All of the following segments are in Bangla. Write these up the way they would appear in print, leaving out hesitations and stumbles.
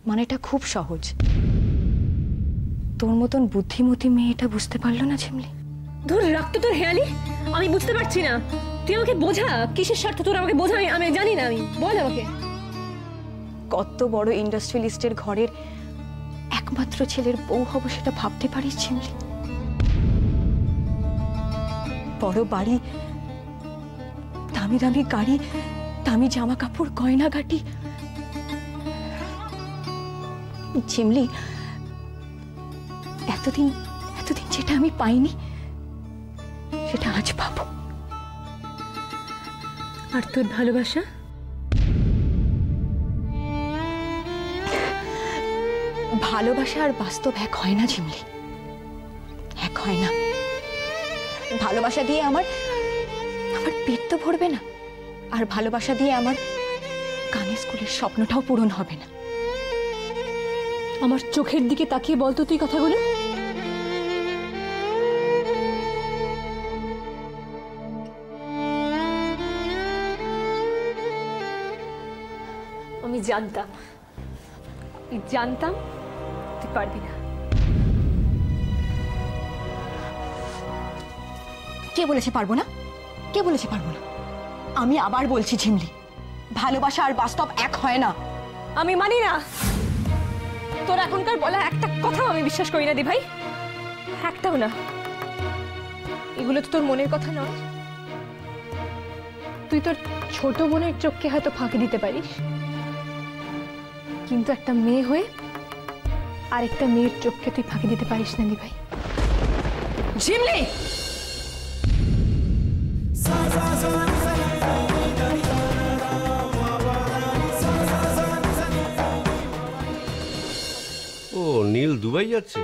মানেটা খুব সহজ। তোর মতন বুদ্ধিমতী মেয়ে এটা বুঝতে পারলো না ঝিমলি। ধর রাখতো তোর হেয়ালি, আমি বুঝতে পারছি না। তুই আমাকে বোঝা, কিসের স্বার্থ তোর আমাকে বোঝা, আমি জানি না। আমি বল আমাকে। কত বড় ইন্ডাস্ট্রিয়ালিস্টের ঘরের একমাত্র ছেলের বউ হব সেটা ভাবতে পারিস ঝিমলি? বড় বাড়ি, দামি দামি গাড়ি, দামি জামা কাপড়, গয়নাগাটি। ঝিমলি, এতদিন যেটা আমি পাইনি সেটা আজ পাবো। আর তোর ভালোবাসা? ভালোবাসা আর বাস্তব এক হয় না ঝিমলি, এক হয় না। ভালোবাসা দিয়ে আমার পেট তো ভরবে না, আর ভালোবাসা দিয়ে আমার কানের স্কুলের স্বপ্নটাও পূরণ হবে না। আমার চোখের দিকে তাকিয়ে বলতো তুই কথাগুলো। আমি জানতাম তুই পারবি না। কে বলেছে পারবো না? কে বলেছে পারবো না? আমি আবার বলছি ঝিমলি, ভালোবাসা আর বাস্তব এক হয় না। আমি মানি না। তোর এখনকার বলা একটা কথাও আমি বিশ্বাস করি না দি ভাই, একটাও না। এগুলো তো তোর মনের কথা নয়। তুই তোর ছোট বোনের চোখকে হয়তো ফাঁকি দিতে পারিস, কিন্তু একটা মেয়ে হয়ে আরেকটা মেয়ের চোখকে তুই ফাঁকি দিতে পারিস না দি ভাই। ঝিমলি, ও নীল দুবাই যাচ্ছে,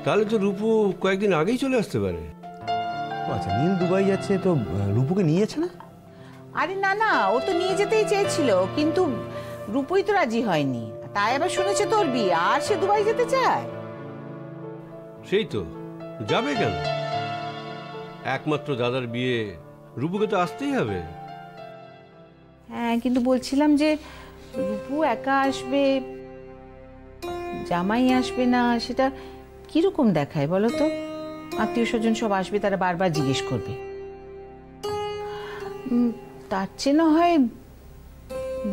তাহলে তো রূপু কয়েকদিন আগেই চলে আসতে পারে। আচ্ছা, নীল দুবাই যাচ্ছে তো রূপুকে নিয়ে যাচ্ছে না? আরে না না, ও তো নিয়ে যেতেই চেয়েছিল, কিন্তু রূপুই তো রাজি হয়নি। তাই আবার শুনেছে তোর বিয়ে, আর সে দুবাই যেতে চায়। সেই তো, যাবে কেন? একমাত্র দাদার বিয়ে, রূপুকে তো আসতেই হবে। হ্যাঁ, কিন্তু বলছিলাম যে রূপু একা আসবে, জামাই আসবে না, সেটা কিরকম দেখায় বলো তো? আত্মীয় স্বজন সব আসবে, তারা বারবার জিজ্ঞেস করবে। তার চেয়ে না হয়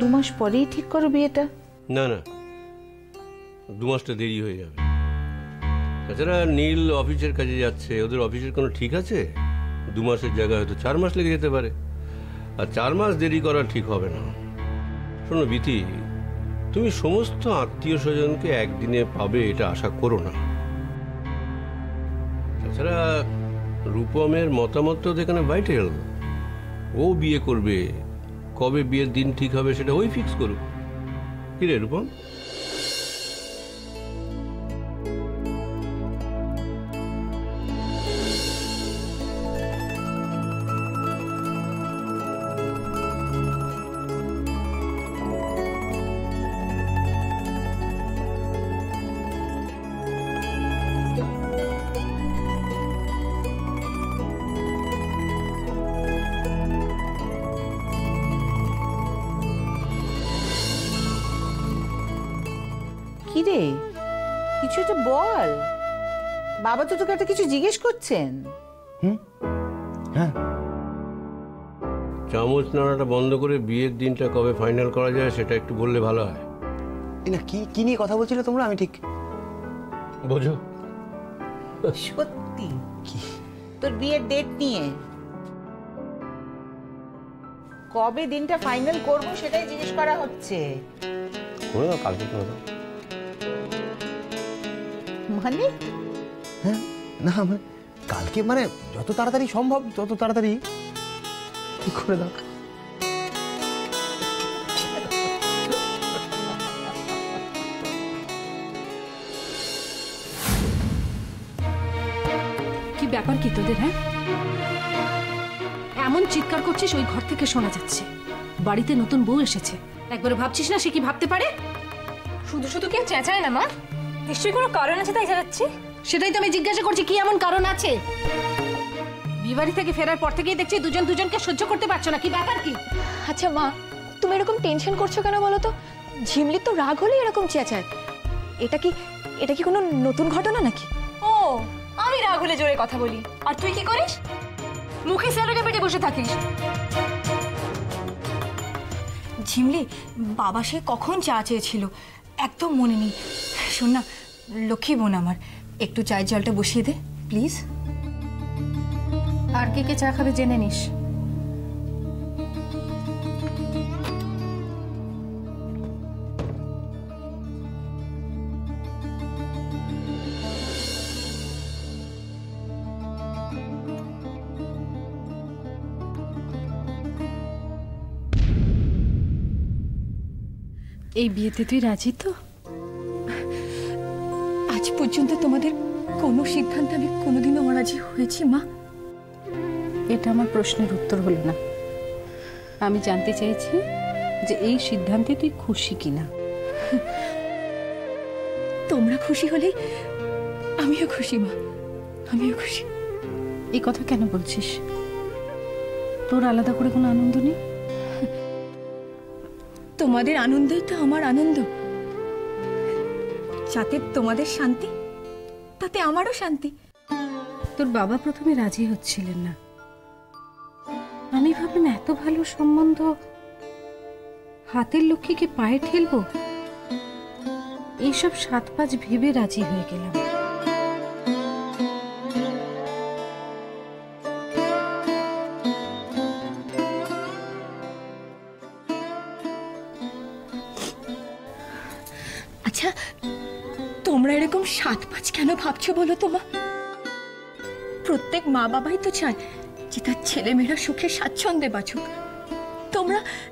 2 মাস পরেই ঠিক করো বিয়েটা। না না, 2 মাসটা দেরি হয়ে যাবে। তাছাড়া নীল অফিসের কাজে যাচ্ছে, ওদের অফিসের কোনো ঠিক আছে? 2 মাসের জায়গায় হয়তো 4 মাস লেগে যেতে পারে, আর 4 মাস দেরি করা ঠিক হবে না। শোনো বিতি, তুমি সমস্ত আত্মীয় স্বজনকে একদিনে পাবে এটা আশা করো না। তাছাড়া রূপমের মতামত তো এখানে ভাইটাল। ও বিয়ে করবে, কবে বিয়ের দিন ঠিক হবে সেটা ওই ফিক্স করুক। কি রে রূপম? কিরে, কিছু তো বল। বাবা তো তোকে একটা কিছু জিজ্ঞেস করছেন। হ্যাঁ, চামচ নাড়াটা বন্ধ করে বিয়ের দিনটা কবে ফাইনাল করা যায় সেটা একটু বললে ভালো হয়। না কি নিয়ে কথা বলছিলে তোমরা? আমি ঠিক বোঝো। সত্যি? তোর বিয়ের ডেট নিয়ে। কবে দিনটা ফাইনাল করব সেটাই জিজ্ঞেস করা হচ্ছে। করে দাও, কালকে করে দাও। মানে? হ্যাঁ, না মানে কালকে, মানে যত তাড়াতাড়ি সম্ভব তত তাড়াতাড়ি ঠিক করে দাও। কি ব্যাপার কি তোদের? হ্যাঁ, এমন চিৎকার করছিস ওই ঘর থেকে শোনা যাচ্ছে। বাড়িতে নতুন বউ এসেছে, একবার ভাবছিস না সে কি ভাবতে পারে? শুধু শুধু কেউ চেঁচায় না মা, নিশ্চয়ই কোনো কারণ আছে তাই চেঁচাচ্ছি। সেটাই তো আমি জিজ্ঞাসা করছি, কি এমন কারণ আছে? বিবাড়ি থেকে ফেরার পর থেকেই দেখছি দুজনকে সহ্য করতে পারছো না, কি ব্যাপার কি? আচ্ছা মা, তুমি এরকম টেনশন করছো কেন বলো তো? ঝিমলি তো রাগ হলে এরকম চেঁচায়। এটা কি কোনো নতুন ঘটনা নাকি? ও, আমি রাগ হলে জোরে কথা বলি, আর তুই কি করিস? মুখে স্যারকে পেটে বসে থাকিস। ঝিমলি, বাবা সে কখন চা চেয়েছিল একদম মনে নেই। শোন না লক্ষ্মী বোন আমার, একটু চায়ের জলটা বসিয়ে দে প্লিজ। আর কে কে চা খাবে জেনে নিস। এই বিয়েতে তুই রাজি তো? আজ পর্যন্ত তোমাদের কোনো সিদ্ধান্তে আমি কোনোদিনও রাজি হয়েছি মা? এটা আমার প্রশ্নের উত্তর হলো না। আমি জানতে চাইছি যে এই সিদ্ধান্তে তুই খুশি কিনা। তোমরা খুশি হলেই আমিও খুশি মা, আমিও খুশি। এই কথা কেন বলছিস? তোর আলাদা করে কোনো আনন্দ নেই? তোমাদের আনন্দই তো আমার আনন্দ। যাতে তোমাদের শান্তি, তাতে আমারও শান্তি। তোর বাবা প্রথমে রাজি হচ্ছিলেন না। আমি ভাবলাম এত ভালো সম্বন্ধ, হাতের লক্ষ্মীকে পায়ে ঠেলবো। এইসব 7-5 ভেবে রাজি হয়ে গেলাম। আচ্ছা, তোমরা এরকম 7-5 কেন ভাবছো বলো তো মা? প্রত্যেক মা বাবাই তো চায় যে তার ছেলেমেয়েরা সুখে স্বাচ্ছন্দ্যে বাঁচুক।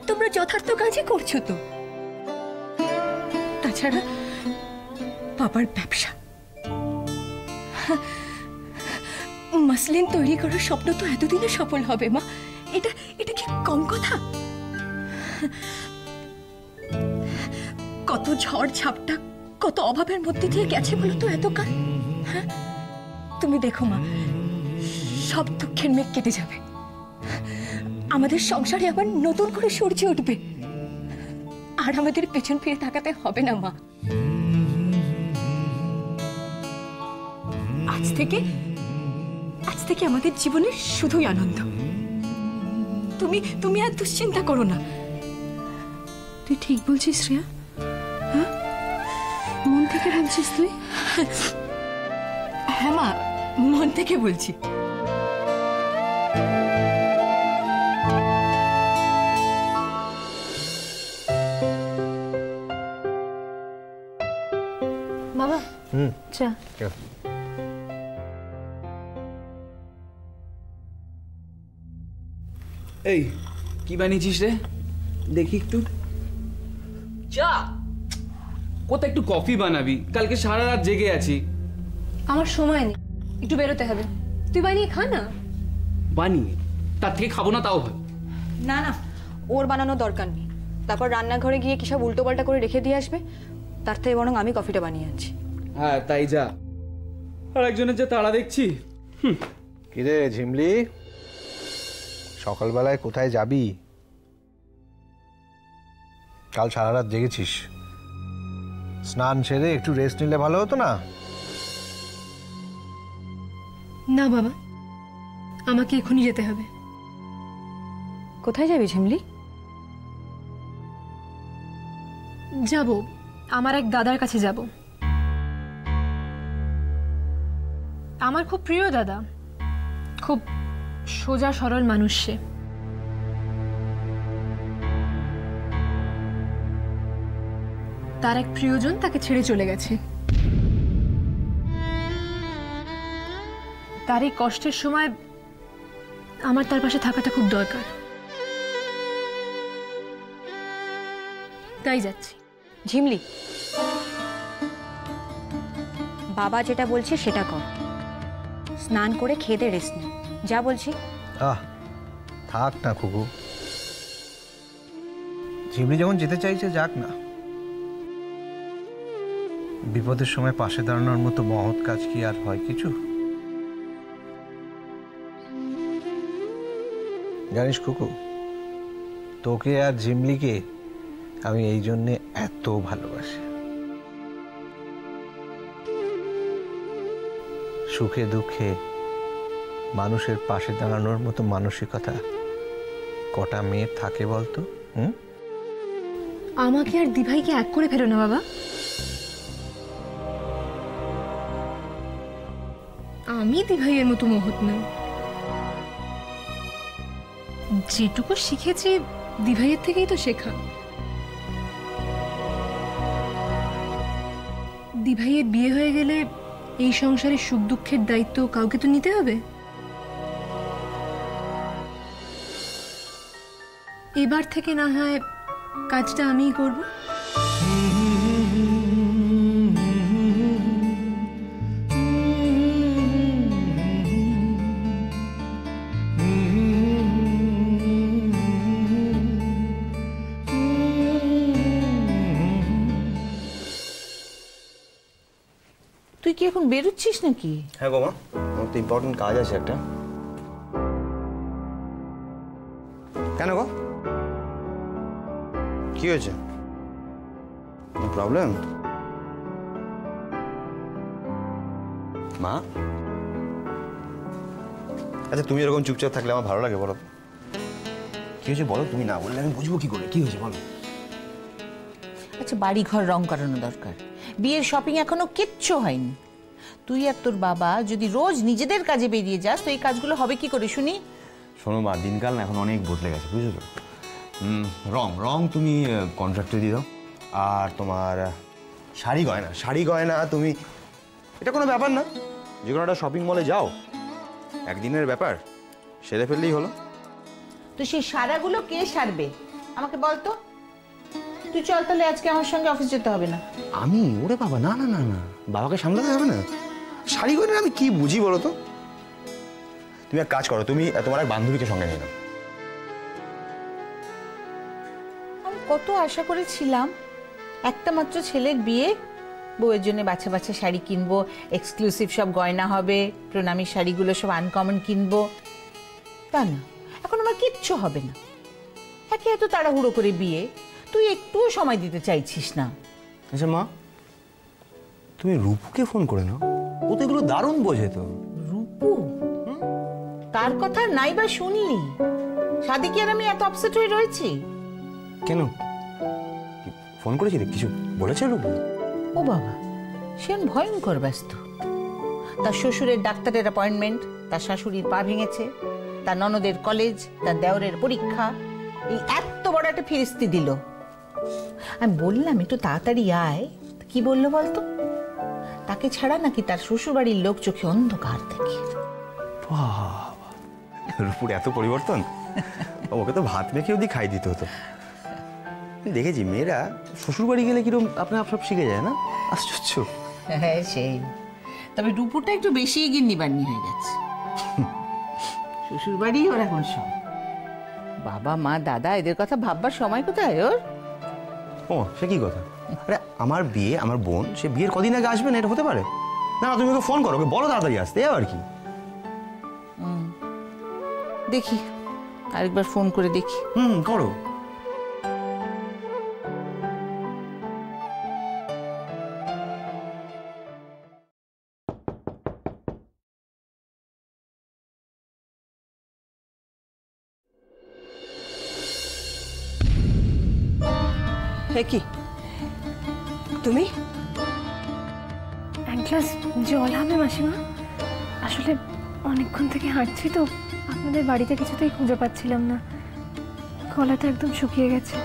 তোমরা যথার্থ কাজই করছো তো। তাছাড়া বাবার ব্যবসা, মাসলিন তৈরি করার স্বপ্ন তো এতদিনে সফল হবে মা। এটা কি কম কথা? কত ঝড় ঝাপটা, কত অভাবের মধ্যে দিয়ে গেছে বলো তো এত কাল। হ্যাঁ, তুমি দেখো মা, সব দুঃখের মেঘ কেটে যাবে। আমাদের সংসারে আবার নতুন করে সূর্য উঠবে। আর আমাদের পেছন ফিরে তাকাতে হবে না মা। আজ থেকে আমাদের জীবনে শুধুই আনন্দ। তুমি আর দুশ্চিন্তা করো না। তুই ঠিক বলছিস শ্রেয়া? হ্যাঁ, মন থেকে বলছিস তুই? হ্যাঁ মা, মন থেকে বলছি। বাবা, চা। এই কি বানিয়েছিস রে? দেখি একটু। চা? কোথায় একটু কফি বানাবি? কালকে সারা রাত জেগে আছি। আমার সময় নেই, একটু বেরোতে হবে। তুই বানিয়ে খা না। বানিয়ে? তার থেকে খাবো না তাও ভালো। না না, ওর বানানো দরকার নেই। তারপর রান্নাঘরে গিয়ে কি সব উল্টো পাল্টা করে রেখে দিয়ে আসবে। তার থেকে বরং আমি কফিটা বানিয়ে আনছি। হ্যাঁ তাই যা। আর একজনের যে তাড়া দেখছি। কিরে ঝিমলি, সকালবেলায় কোথায় যাবি? কাল সারা রাত জেগেছিস, স্নান সেরে একটু রেস্ট নিলে ভালো হতো না? না বাবা, আমাকে এখনই যেতে হবে। কোথায় যাবি ঝিমলি? যাব, আমার এক দাদার কাছে যাব। আমার খুব প্রিয় দাদা, খুব সোজা সরল মানুষ সে। তার এক প্রিয়জন তাকে ছেড়ে চলে গেছে। তার এই কষ্টের সময় আমার তার পাশে থাকাটা খুব দরকার। তাই যাচ্ছি। ঝিমলি, বাবা যেটা বলছে সেটা কর। স্নান করে খেয়ে দে, রেস্ট নে। যা বলছি। থাক না খুকু, ঝিমলি যখন যেতে চাইছে যাক না। বিপদের সময় পাশে দাঁড়ানোর মতো মহৎ কাজ কি আর হয় কিছু? জানিস খুকু, তোকে আর ঝিমলিকে আমি এই জন্যে এত ভালোবাসি। সুখে দুঃখে মানুষের পাশে দাঁড়ানোর মতো মানসিকতা কটা মেয়ের থাকে বলতো? আমাকে আর দিভাইকে এক করে ফেলো না বাবা। আমি দিভাইয়ের মতো মহৎ নই। যেটুকু শিখেছি দিভাইয়ের থেকেই তো শেখা। দিভাইয়ের বিয়ে হয়ে গেলে এই সংসারের সুখ দুঃখের দায়িত্ব কাউকে তো নিতে হবে। এবার থেকে না হয় কাজটা আমিই করব। তুই কি এখন বেরোচ্ছিস নাকি? হ্যাঁ বাবা, আমার তো ইম্পর্টেন্ট কাজ আছে একটা। কেন গো, কি হয়েছে? প্রবলেম? মা, আচ্ছা তুমি এরকম চুপচাপ থাকলে আমার ভালো লাগে বলো? কি হয়েছে বলো, তুমি না বললে আমি বুঝবো কি করে কি হয়েছে বলো। আচ্ছা, বাড়ি ঘর রং করানো দরকার, বিয়ের শপিং এখনো কিচ্ছু হয়নি। তুই আর তোর বাবা যদি রোজ নিজেদের কাজে বেরিয়ে যাস তো এই কাজগুলো হবে কি করে শুনি? শোনো মা, দিনকাল না এখন অনেক বদলে গেছে, বুঝেছো? রং রং তুমি কন্ট্রাক্টে দিয়ে দাও। আর তোমার শাড়ি গয়না তুমি, এটা কোনো ব্যাপার না, যে কোনো একটা শপিং মলে যাও, একদিনের ব্যাপার, সেরে ফেললেই হলো। তো সেই সারাগুলো কে সারবে আমাকে বল তো? তুই চল তাহলে, আজকে আমার সঙ্গে অফিস যেতে হবে না। আমি? ওরে বাবা, না না না না, বাবাকে সামলাতে হবে না। শাড়ি গয়না আমি কি বুঝি বলো তো? তুমি এক কাজ করো, তুমি তোমার এক বান্ধবীকে সঙ্গে নিয়ে নাও। আমি কত আশা করেছিলাম, একটা মাত্র ছেলের বিয়ে, বউয়ের জন্য বাচ্চা বাচ্চা শাড়ি কিনবো, এক্সক্লুসিভ সব গয়না হবে, প্রণামী শাড়িগুলো সব আনকমন কিনবো। তা না, এখন আমার কিচ্ছু হবে না। একে এত তাড়াহুড়ো করে বিয়ে, তুই একটুও সময় দিতে চাইছিস না। আচ্ছা মা, তুমি রূপুকে ফোন করে নাও, ও তো এগুলো দারুণ বোঝে তো। রূপু? তার কথা নাই বা শুনলি? সাদি কি আর আমি এত আপসেট হয়ে রয়েছি? কেন, ফোন করেছিলে, কিছু বলেছে রূপু? ও বাবা, সে ভয়ঙ্কর ব্যস্ত। তার শ্বশুরের ডাক্তারের অ্যাপয়েন্টমেন্ট, তার শাশুড়ির পা ভেঙেছে, তার ননদের কলেজ, তার দেওরের পরীক্ষা, এই এত বড় একটা ফিরিস্তি দিল। আমি বললাম একটু তাড়াতাড়ি আয়, কি বললো বলতো? তাকে ছাড়া নাকি তার শ্বশুরবাড়ির লোক চোখে অন্ধকার দেখে। রূপুর এত পরিবর্তন, ওকে তো ভাত মেখে অবধি খাই দিতে হতো। দেখেছি মেয়েরা শ্বশুরবাড়ি গেলে কিরকম আপনা আপ সব শিখে যায় না, আশ্চর্য। হ্যাঁ সেই, তবে রূপুরটা একটু বেশি গিন্নিবান্নি হয়ে গেছে। শ্বশুরবাড়ি ওর এখন সব, বাবা মা দাদা এদের কথা ভাববার সময় কোথায় ওর? ও সে কি কথা? আরে আমার বিয়ে, আমার বোন, সে বিয়ের কদিন আগে আসবে না, এটা হতে পারে? না তুমি ওকে ফোন করো, ওকে বলো তাড়াতাড়ি আসতে, আর কি। দেখি আরেকবার ফোন করে দেখি। করো। কি তুমি? এক গ্লাস জল হবে মাসিমা? আসলে অনেকক্ষণ থেকে হাঁটছি তো, আপনাদের বাড়িতে কিছুতেই খুঁজে পাচ্ছিলাম না, গলাটা একদম শুকিয়ে গেছে।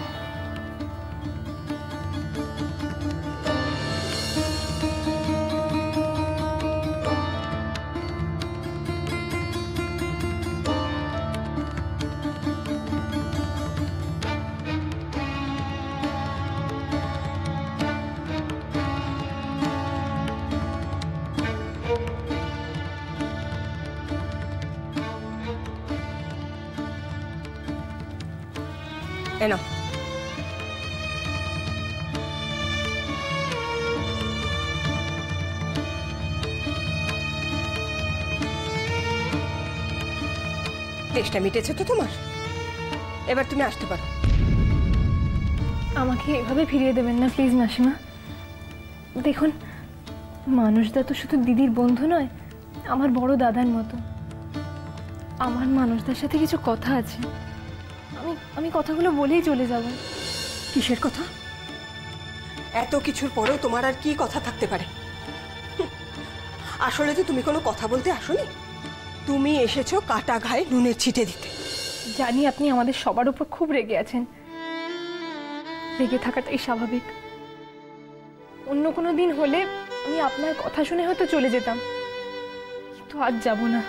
এনো, তেষ্টা মিটেছে তো তোমার? এবার তুমি আসতে পারো। আমাকে এভাবে ফিরিয়ে দেবেন না প্লিজ মাসিমা। দেখুন, মানুষদা তো শুধু দিদির বন্ধু নয়, আমার বড় দাদার মতো। আমার মানুষদার সাথে কিছু কথা আছে, আমি কথাগুলো বলেই চলে যাব। কিসের কথা? এত কিছুর পরেও তোমার আর কি কথা থাকতে পারে? আসলে তো তুমি কোনো কথা বলতে আসোনি, তুমি এসেছো কাটা ঘায়ে নুনের ছিটে দিতে। জানি আপনি আমাদের সবার উপর খুব রেগে আছেন, রেগে থাকাটাই স্বাভাবিক। অন্য কোনো দিন হলে আমি আপনার কথা শুনে হয়তো চলে যেতাম, কিন্তু আজ যাব না।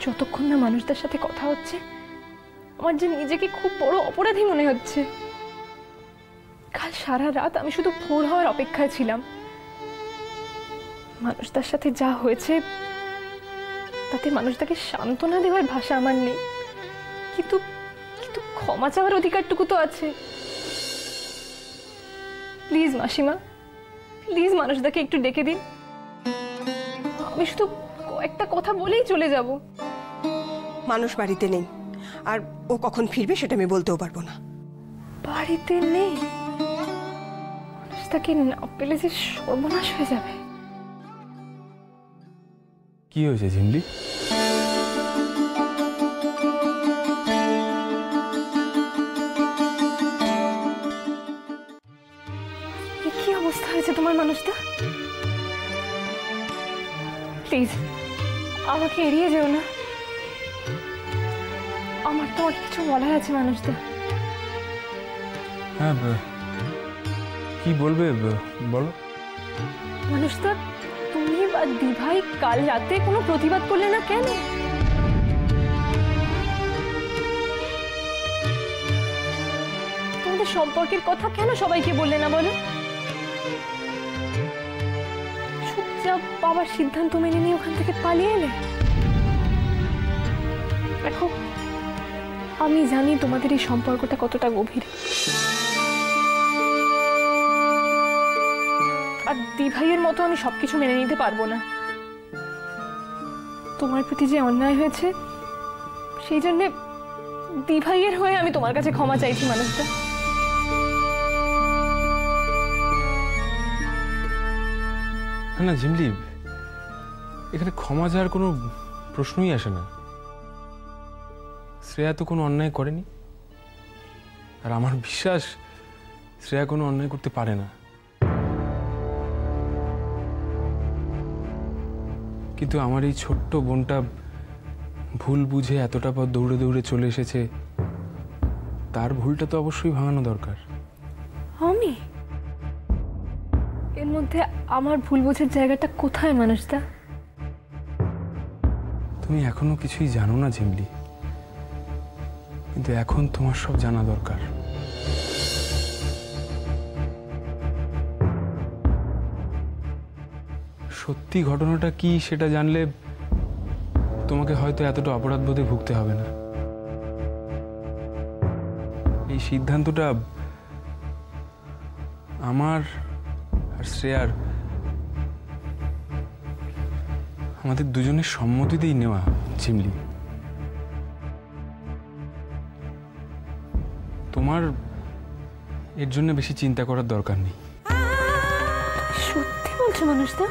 যতক্ষণ না মানুষদের সাথে কথা হচ্ছে, আমার যে নিজেকে খুব বড় অপরাধী মনে হচ্ছে। কাল সারা রাত আমি শুধু ভোর হওয়ার অপেক্ষায় ছিলাম। মানুষদের সাথে যা হয়েছে তাতে মানুষটাকে সান্ত্বনা দেওয়ার ভাষা আমার নেই, কিন্তু কিন্তু ক্ষমা চাওয়ার অধিকারটুকু তো আছে। প্লিজ মাসিমা, প্লিজ মানুষটাকে একটু ডেকে দিন। আমি শুধু কয়েকটা কথা বলেই চলে যাব। মানুষ বাড়িতে নেই, আর ও কখন ফিরবে সেটা আমি বলতেও পারবো না। বাড়িতে নেই? মানুষটাকে না পেলে যে সর্বনাশ হয়ে যাবে। কি হয়েছে ঝিমলি? কি অবস্থা হয়েছে তোমার মানুষটা? প্লিজ আমাকে এড়িয়ে যেও না, আমার তো অনেক কিছু বলার আছে মানুষটা। হ্যাঁ, কি বলবে বলো। মানুষটা, তুমি বা দিভাই কাল রাতে কোনো প্রতিবাদ করলে না কেন? তোমাদের সম্পর্কের কথা কেন সবাইকে বললে না বলো? চুপচাপ বাবার সিদ্ধান্ত মেনে নিয়ে ওখান থেকে পালিয়ে এলে। দেখো, আমি জানি তোমাদের এই সম্পর্কটা কতটা গভীর, আর দিভাইয়ের মতো আমি সবকিছু মেনে নিতে পারবো না। তোমার প্রতি যে অন্যায় হয়েছে, সেই জন্য দিভাইয়ের হয়ে আমি তোমার কাছে ক্ষমা চাইছি মানুষটা। না ঝিমলি, এখানে ক্ষমা চাওয়ার কোনো প্রশ্নই আসে না। শ্রেয়া তো কোনো অন্যায় করেনি, আর আমার বিশ্বাস শ্রেয়া কোনো অন্যায় করতে পারে না। কিন্তু আমার এই ছোট্ট বোনটা ভুল বুঝে এতটা পথ দৌড়ে দৌড়ে চলে এসেছে, তার ভুলটা তো অবশ্যই ভাঙানো দরকার। আমি এর মধ্যে আমার ভুল বোঝার জায়গাটা কোথায় মানুষটা? তুমি এখনো কিছুই জানো না ঝিমলি, কিন্তু এখন তোমার সব জানা দরকার। সত্যি ঘটনাটা কি সেটা জানলে তোমাকে হয়তো এতটা অপরাধবোধে ভুগতে হবে না। এই সিদ্ধান্তটা আমার আর শ্রেয়ার, আমাদের দুজনের সম্মতিতেই নেওয়া ঝিমলি। তোমার এর জন্য বেশি চিন্তা করার দরকার নেই। সত্যি বলছো মানুষটা?